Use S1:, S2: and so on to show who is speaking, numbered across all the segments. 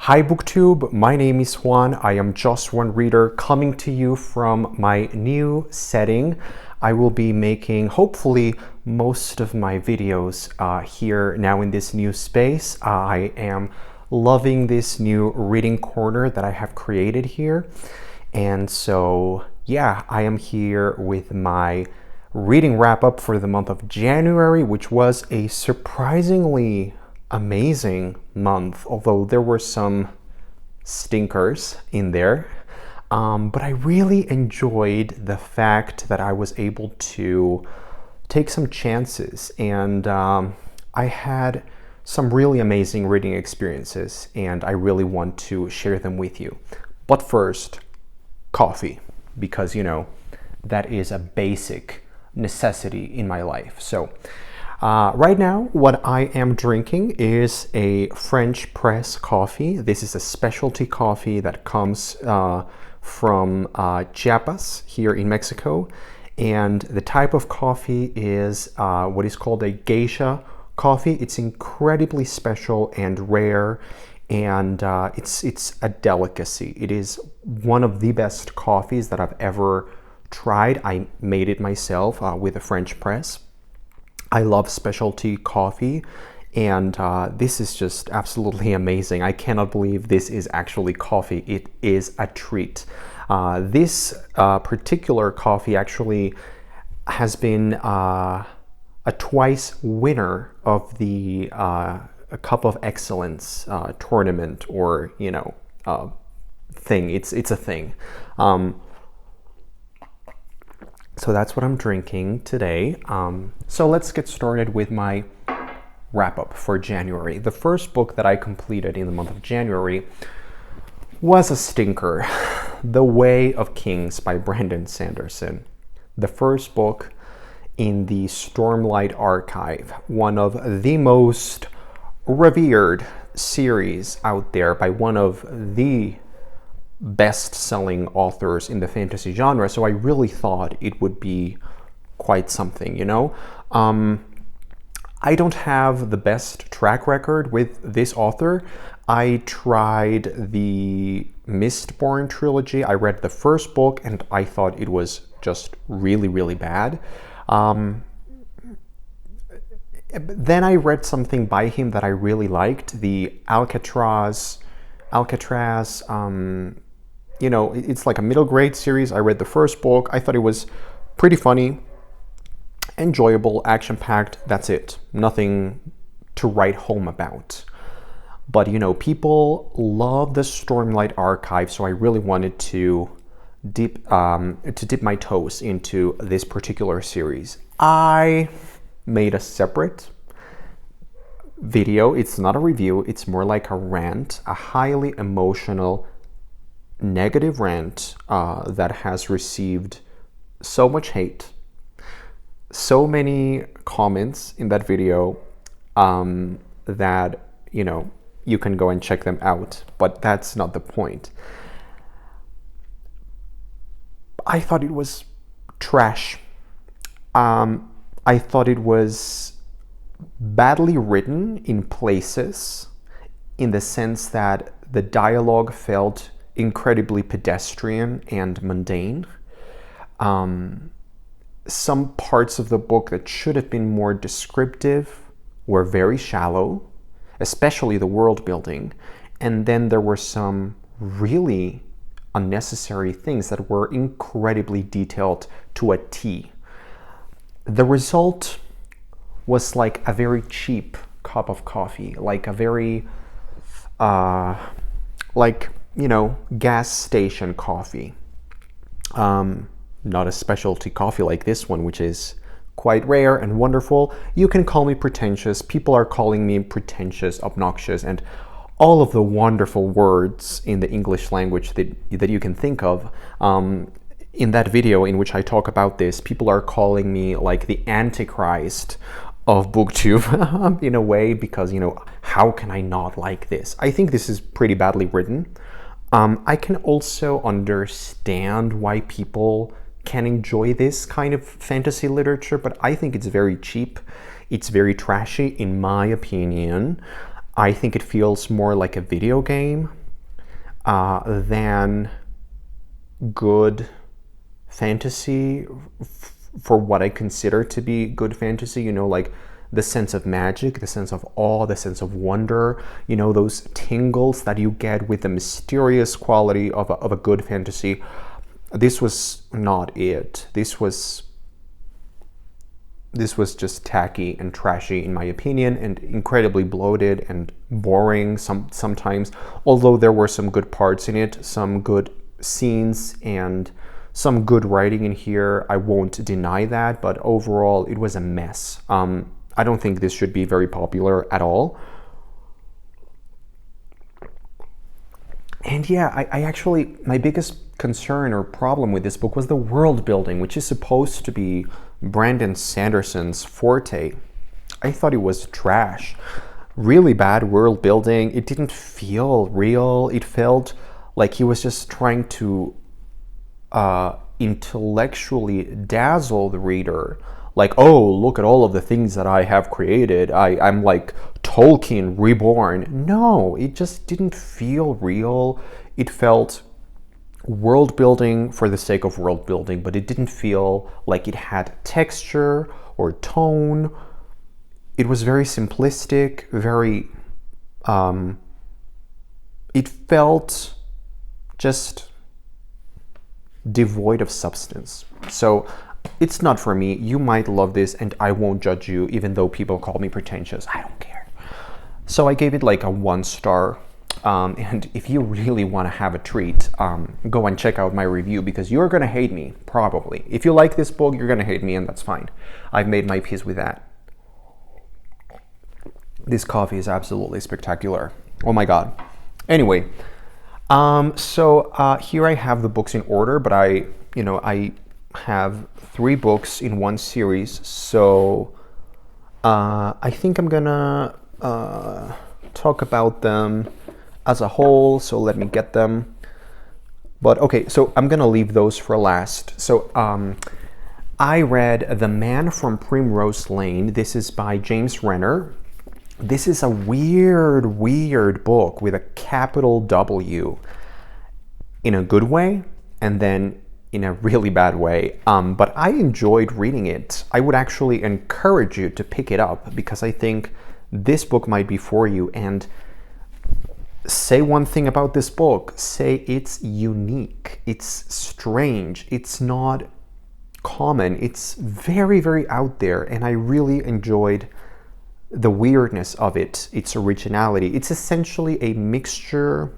S1: Hi BookTube, my name is Juan. I am just one reader coming to you from my new setting. I will be making, hopefully, most of my videos here now in this new space. I am loving this new reading corner that I have created here. And so, yeah, I am here with my reading wrap-up for the month of January, which was a surprisingly amazing month, although there were some stinkers in there. But I really enjoyed the fact that I was able to take some chances, and I had some really amazing reading experiences, and I really want to share them with you. But first, coffee, because that is a basic necessity in my life. So right now, what I am drinking is a French press coffee. This is a specialty coffee that comes from Chiapas here in Mexico. And the type of coffee is what is called a geisha coffee. It's incredibly special and rare, and it's a delicacy. It is one of the best coffees that I've ever tried. I made it myself with a French press. I love specialty coffee, and this is just absolutely amazing. I cannot believe this is actually coffee. It is a treat. This particular coffee actually has been a twice winner of the a Cup of Excellence tournament, or thing. It's a thing. So that's what I'm drinking today. So let's get started with my wrap-up for January. The first book that I completed in the month of January was a stinker, The Way of Kings by Brandon Sanderson. The first book in the Stormlight Archive, one of the most revered series out there by one of the best-selling authors in the fantasy genre, so I really thought it would be quite something, I don't have the best track record with this author. I tried the Mistborn trilogy. I read the first book and I thought it was just really, really bad. Then I read something by him that I really liked, the Alcatraz, it's like a middle grade series. I read the first book. I thought it was pretty funny, enjoyable, action-packed. That's it. Nothing to write home about. But, people love the Stormlight Archive, so I really wanted to dip my toes into this particular series. I made a separate video. It's not a review. It's more like a rant, a highly emotional, negative rant that has received so much hate, so many comments in that video that you can go and check them out, but that's not the point. I thought it was trash. I thought it was badly written in places, in the sense that the dialogue felt incredibly pedestrian and mundane. Some parts of the book that should have been more descriptive were very shallow, especially the world building. And then there were some really unnecessary things that were incredibly detailed to a T. The result was like a very cheap cup of coffee, like a very, gas station coffee. Not a specialty coffee like this one, which is quite rare and wonderful. You can call me pretentious. People are calling me pretentious, obnoxious, and all of the wonderful words in the English language that you can think of. In that video in which I talk about this, people are calling me like the Antichrist of BookTube in a way, because, how can I not like this? I think this is pretty badly written. I can also understand why people can enjoy this kind of fantasy literature, but I think it's very cheap. It's very trashy, in my opinion. I think it feels more like a video game than good fantasy for what I consider to be good fantasy, you know, like the sense of magic, the sense of awe, the sense of wonder, you know, those tingles that you get with the mysterious quality of a good fantasy. This was not it. This was just tacky and trashy in my opinion, and incredibly bloated and boring sometimes, although there were some good parts in it, some good scenes and some good writing in here. I won't deny that, but overall it was a mess. I don't think this should be very popular at all. And yeah, I actually, my biggest concern or problem with this book was the world building, which is supposed to be Brandon Sanderson's forte. I thought it was trash. Really bad world building. It didn't feel real. It felt like he was just trying to intellectually dazzle the reader. Like, oh, look at all of the things that I have created. I'm like Tolkien reborn. No, it just didn't feel real. It felt world building for the sake of world building, but it didn't feel like it had texture or tone. It was very simplistic, very, it felt just devoid of substance. So it's not for me. You might love this and I won't judge you, even though people call me pretentious. I don't care. So I gave it like a 1 star. And if you really want to have a treat, go and check out my review, because you're going to hate me, probably. If you like this book, you're going to hate me, and that's fine. I've made my peace with that. This coffee is absolutely spectacular. Oh my God. Anyway, so here I have the books in order, but I have 3 books in one series. So I think I'm gonna talk about them as a whole, so let me get them. But okay, so I'm gonna leave those for last. So I read The Man from Primrose Lane. This is by James Renner. This is a weird book with a capital W, in a good way and then in a really bad way. But I enjoyed reading it. I would actually encourage you to pick it up, because I think this book might be for you. And say one thing about this book. Say it's unique. It's strange. It's not common. It's very, very out there. And I really enjoyed the weirdness of it, its originality. It's essentially a mixture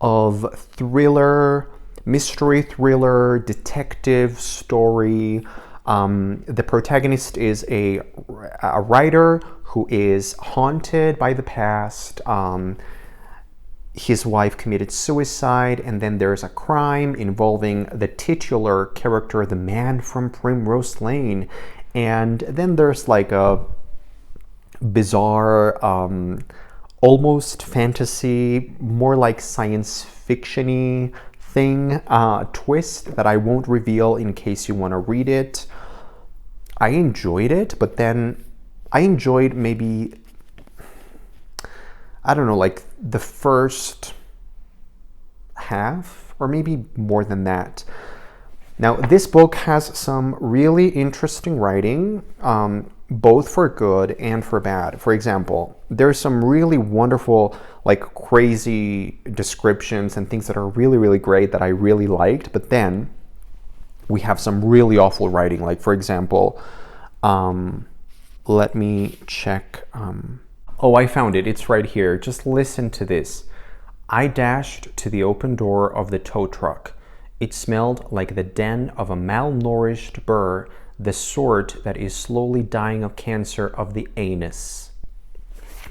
S1: of thriller, mystery thriller, detective story. The protagonist is a writer who is haunted by the past. His wife committed suicide, and then there's a crime involving the titular character, the man from Primrose Lane. And then there's like a bizarre, almost fantasy, more like science fiction-y thing, twist that I won't reveal in case you want to read it. I enjoyed it, but then I enjoyed maybe, I don't know, like the first half, or maybe more than that. Now, this book has some really interesting writing, both for good and for bad. For example, there's some really wonderful, like crazy descriptions and things that are really, really great that I really liked. But then we have some really awful writing. Like, for example, let me check. Oh, I found it. It's right here. Just listen to this. I dashed to the open door of the tow truck. It smelled like the den of a malnourished burr, the sort that is slowly dying of cancer of the anus.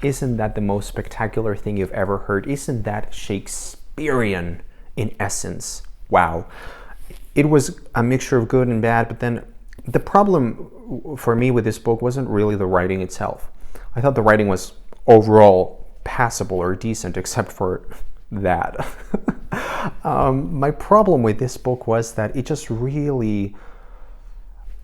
S1: Isn't that the most spectacular thing you've ever heard? Isn't that Shakespearean in essence? Wow. It was a mixture of good and bad, but then the problem for me with this book wasn't really the writing itself. I thought the writing was overall passable or decent, except for that. My problem with this book was that it just really,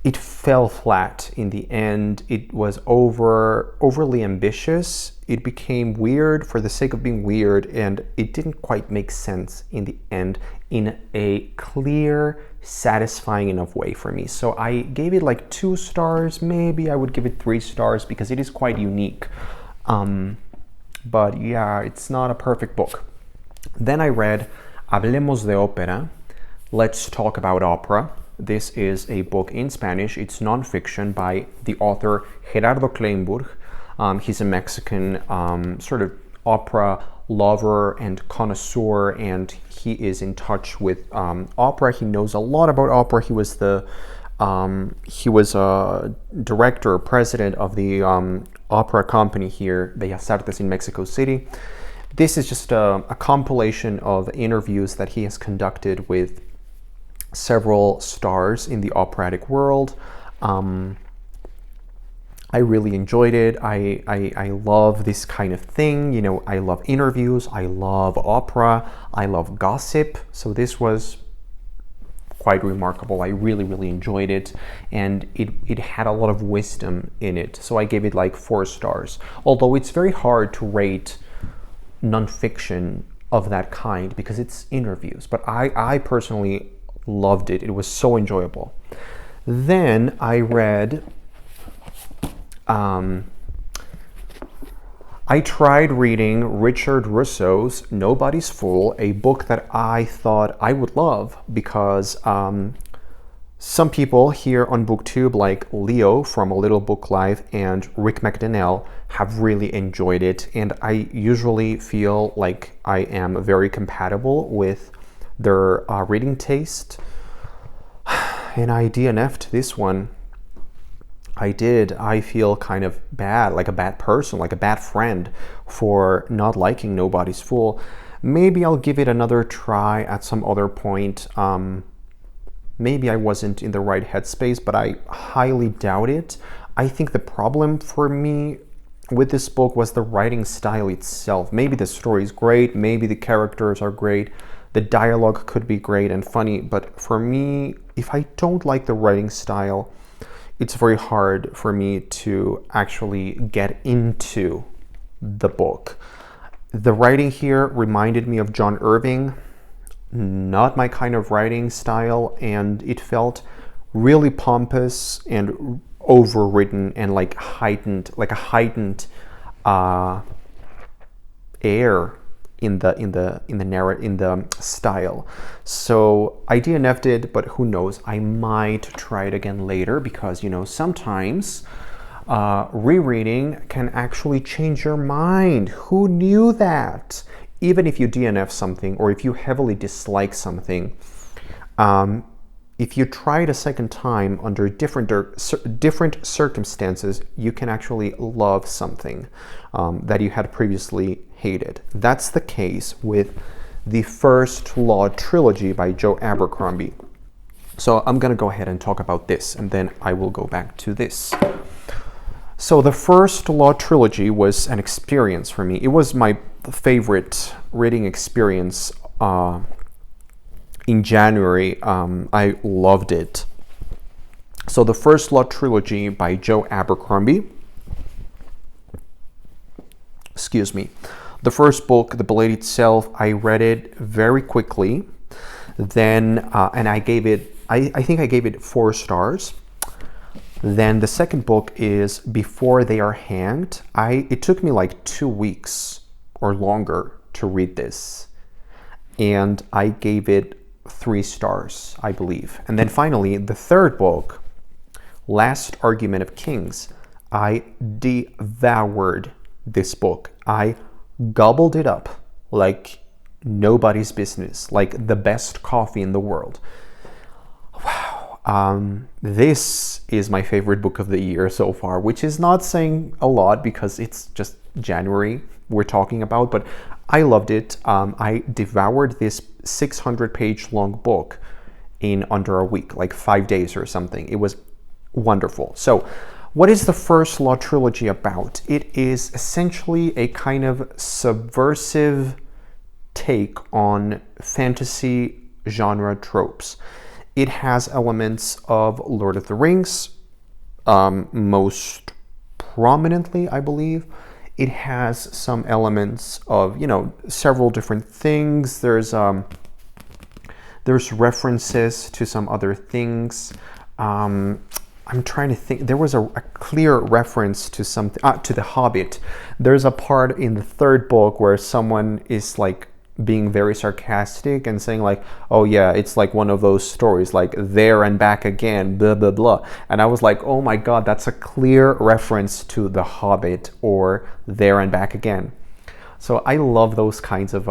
S1: it fell flat in the end. It was overly ambitious. it became weird for the sake of being weird, and it didn't quite make sense in the end in a clear, satisfying enough way for me. So I gave it like 2 stars. Maybe I would give it 3 stars because it is quite unique. But yeah, it's not a perfect book. Then I read Hablemos de Opera, Let's Talk About Opera. This is a book in Spanish. It's nonfiction by the author Gerardo Kleinburg. He's a Mexican sort of opera lover and connoisseur, and he is in touch with opera. He knows a lot about opera. He was a director, president of the opera company here, Bellas Artes in Mexico City. This is just a compilation of interviews that he has conducted with several stars in the operatic world. I really enjoyed it. I love this kind of thing. You know, I love interviews. I love opera. I love gossip. So this was quite remarkable. I really, really enjoyed it. And it had a lot of wisdom in it. So I gave it like 4 stars. Although it's very hard to rate nonfiction of that kind because it's interviews. But I personally loved it. It was so enjoyable. Then I read... I tried reading Richard Russo's Nobody's Fool, a book that I thought I would love because some people here on BookTube, like Leo from A Little Book Live and Rick McDonnell, have really enjoyed it, and I usually feel like I am very compatible with their reading taste, and I DNF'd this one. I did. I feel kind of bad, like a bad person, like a bad friend for not liking Nobody's Fool. Maybe I'll give it another try at some other point. Maybe I wasn't in the right headspace, but I highly doubt it. I think the problem for me with this book was the writing style itself. Maybe the story is great, maybe the characters are great, the dialogue could be great and funny, but for me, if I don't like the writing style, it's very hard for me to actually get into the book. The writing here reminded me of John Irving, not my kind of writing style, and it felt really pompous and overwritten and like heightened, like a heightened air in the style. So I DNF'd it, but who knows, I might try it again later because, you know, sometimes rereading can actually change your mind. Who knew that? Even if you DNF something or if you heavily dislike something, if you try it a second time under different circumstances, you can actually love something that you had previously hated. That's the case with the First Law trilogy by Joe Abercrombie. So I'm going to go ahead and talk about this, and then I will go back to this. So the First Law trilogy was an experience for me. It was my favorite reading experience in January. I loved it. So the First Law trilogy by Joe Abercrombie. Excuse me. The first book, The Blade itself, I read it very quickly. Then, and I gave it, I think I gave it 4 stars. Then the second book is Before They Are Hanged. It took me like 2 weeks or longer to read this. And I gave it 3 stars, I believe. And then finally, the third book, Last Argument of Kings. I devoured this book. I gobbled it up like nobody's business, like the best coffee in the world. Wow. This is my favorite book of the year so far, which is not saying a lot because it's just January we're talking about, but I loved it. I devoured this 600-page long book in under a week, like 5 days or something. It was wonderful. So what is the First Law trilogy about? It is essentially a kind of subversive take on fantasy genre tropes. It has elements of Lord of the Rings, most prominently, I believe. It has some elements of, you know, several different things. There's references to some other things. I'm trying to think. There was a clear reference to something, to The Hobbit. There's a part in the third book where someone is like being very sarcastic and saying like, oh yeah, it's like one of those stories, like there and back again, blah, blah, blah. And I was like, oh my God, that's a clear reference to The Hobbit or There and Back Again. So I love those kinds of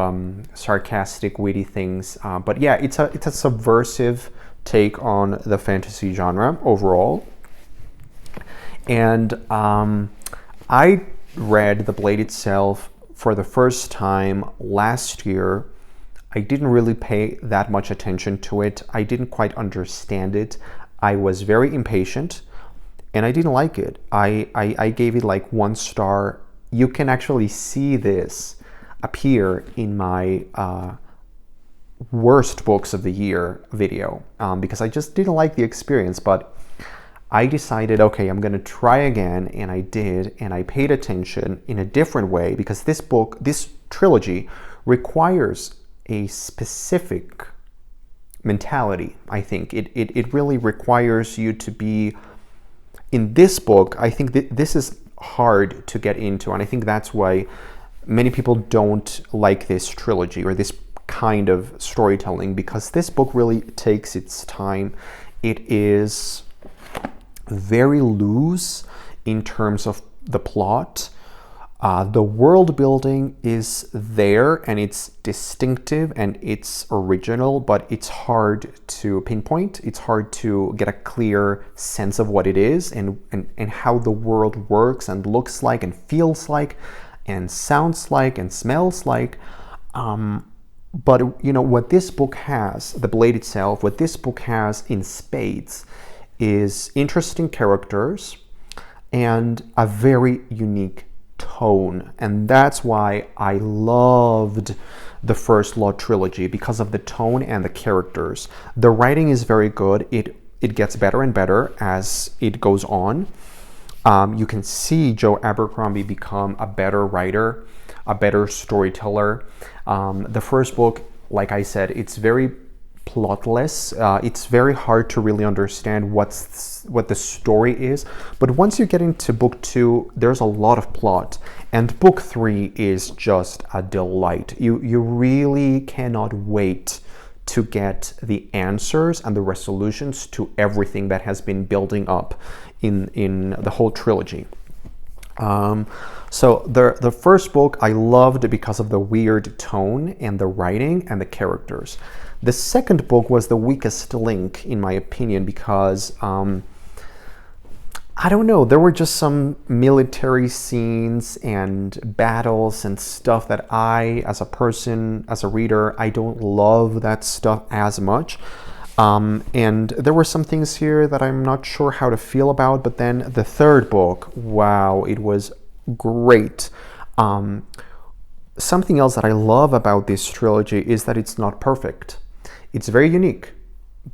S1: sarcastic, witty things. But yeah, it's a subversive take on the fantasy genre overall. And I read The Blade itself for the first time last year. I didn't really pay that much attention to it. I didn't quite understand it. I was very impatient and I didn't like it. I gave it like 1 star. You can actually see this appear in my worst books of the year video because I just didn't like the experience. But I decided, okay, I'm going to try again, and I did, and I paid attention in a different way because this book, this trilogy, requires a specific mentality, I think. It really requires you to be, in this book, I think this is hard to get into, and I think that's why many people don't like this trilogy or this kind of storytelling, because this book really takes its time. It is very loose in terms of the plot. The world building is there and it's distinctive and it's original, but it's hard to pinpoint. It's hard to get a clear sense of what it is and how the world works and looks like and feels like and sounds like and smells like. But you know what this book has, The Blade itself, what this book has in spades is interesting characters and a very unique tone. And that's why I loved the First Law trilogy, because of the tone and the characters. The writing is very good. It gets better and better as it goes on. You can see Joe Abercrombie become a better writer, a better storyteller. The first book, like I said, it's very plotless. It's very hard to really understand what the story is. But once you get into book 2, there's a lot of plot. And book 3 is just a delight. You really cannot wait to get the answers and the resolutions to everything that has been building up in the whole trilogy. So the first book I loved because of the weird tone and the writing and the characters. The second book was the weakest link, in my opinion, because I don't know, there were just some military scenes and battles and stuff that I, as a person, as a reader, I don't love that stuff as much. And there were some things here that I'm not sure how to feel about, but then the third book, wow, it was great. Something else that I love about this trilogy is that it's not perfect. It's very unique,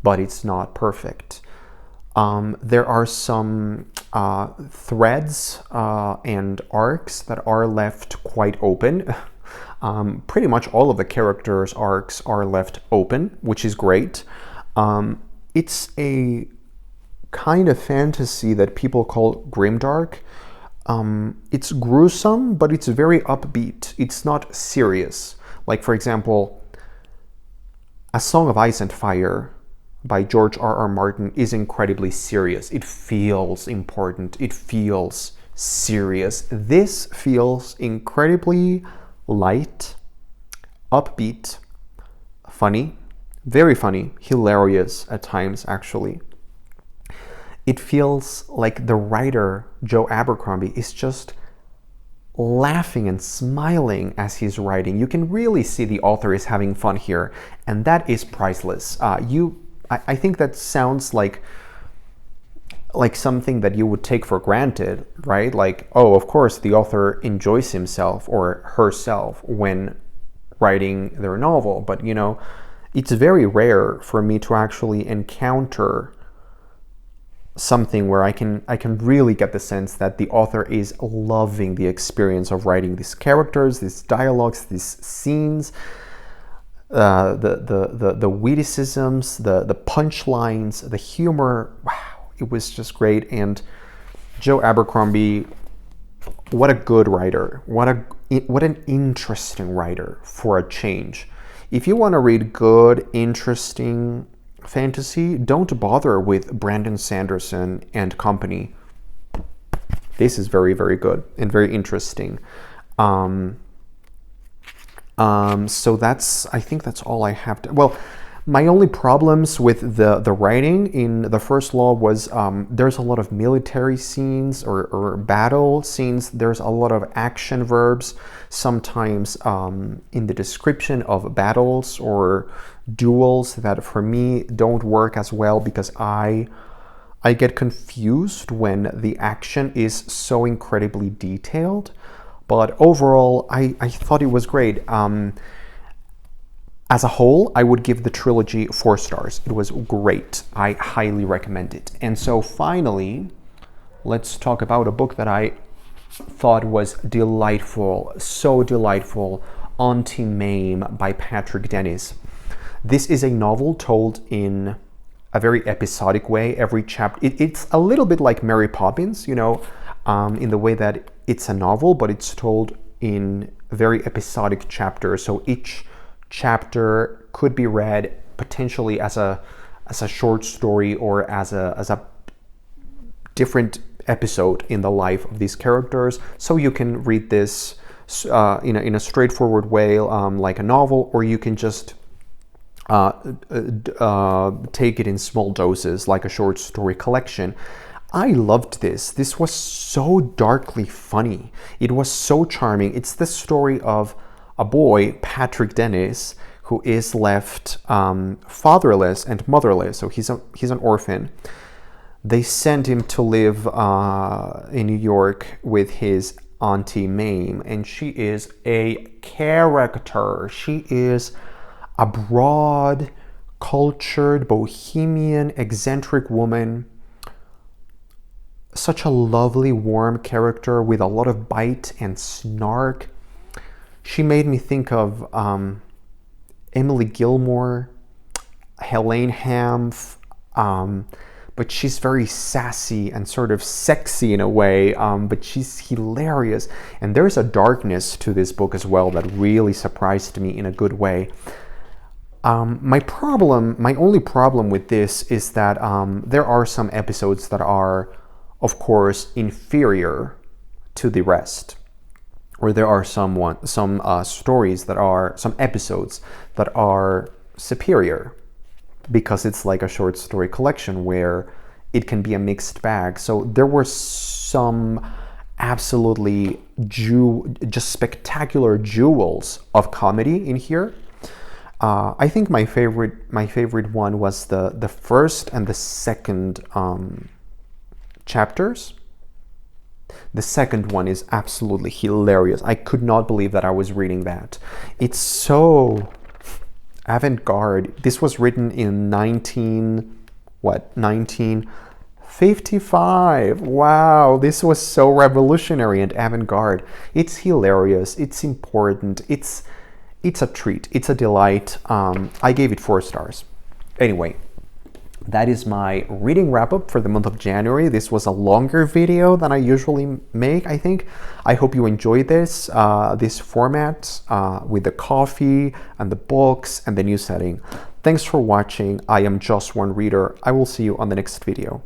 S1: but it's not perfect. There are some threads and arcs that are left quite open. Pretty much all of the characters' arcs are left open, which is great. It's a kind of fantasy that people call grimdark. It's gruesome, but it's very upbeat. It's not serious. Like, for example, A Song of Ice and Fire by George R.R. Martin is incredibly serious. It feels important. It feels serious. This feels incredibly light, upbeat, funny, very funny, hilarious at times, actually. It feels like the writer, Joe Abercrombie, is just laughing and smiling as he's writing. You can really see the author is having fun here, and that is priceless. I think that sounds like something that you would take for granted, right? Like, oh, of course, the author enjoys himself or herself when writing their novel. But, you know, it's very rare for me to actually encounter something where I can really get the sense that the author is loving the experience of writing these characters, these dialogues, these scenes, the witticisms, the punchlines, the humor. Wow, it was just great. And Joe Abercrombie, what a good writer. What an interesting writer for a change. If you want to read good, interesting fantasy, don't bother with Brandon Sanderson and company. This is very, very good and very interesting. So I think that's all I have to, well, my only problems with the writing in the first law was there's a lot of military scenes or battle scenes. There's a lot of action verbs sometimes in the description of battles or duels that for me don't work as well, because I get confused when the action is so incredibly detailed. But overall, I thought it was great. As a whole, I would give the trilogy 4 stars. It was great. I highly recommend it. And so finally, let's talk about a book that I thought was delightful, so delightful, Auntie Mame by Patrick Dennis. This is a novel told in a very episodic way. Every chapter, it's a little bit like Mary Poppins, you know, in the way that it's a novel, but it's told in very episodic chapters. So each chapter could be read potentially as a short story or as a different episode in the life of these characters. So you can read this in a straightforward way, like a novel, or you can just take it in small doses like a short story collection. I loved this. This was so darkly funny. It was so charming. It's the story of a boy, Patrick Dennis, who is left fatherless and motherless. So he's an orphan. They send him to live in New York with his Auntie Mame, and she is a character. She is a broad, cultured, bohemian, eccentric woman. Such a lovely, warm character with a lot of bite and snark. She made me think of Emily Gilmore, Helene Hanff, but she's very sassy and sort of sexy in a way, but she's hilarious. And there's a darkness to this book as well that really surprised me in a good way. My only problem with this is that there are some episodes that are, of course, inferior to the rest. Or there are some stories that are, some episodes that are superior, because it's like a short story collection where it can be a mixed bag. So there were some absolutely just spectacular jewels of comedy in here. I think my favorite one was the first and the second chapters. The second one is absolutely hilarious. I could not believe that I was reading that. It's so avant-garde. This was written in 1955. Wow, this was so revolutionary and avant-garde. It's hilarious. It's important. It's a treat. It's a delight. I gave it 4 stars. Anyway, that is my reading wrap-up for the month of January. This was a longer video than I usually make, I think. I hope you enjoyed this format with the coffee and the books and the new setting. Thanks for watching. I am Just One Reader. I will see you on the next video.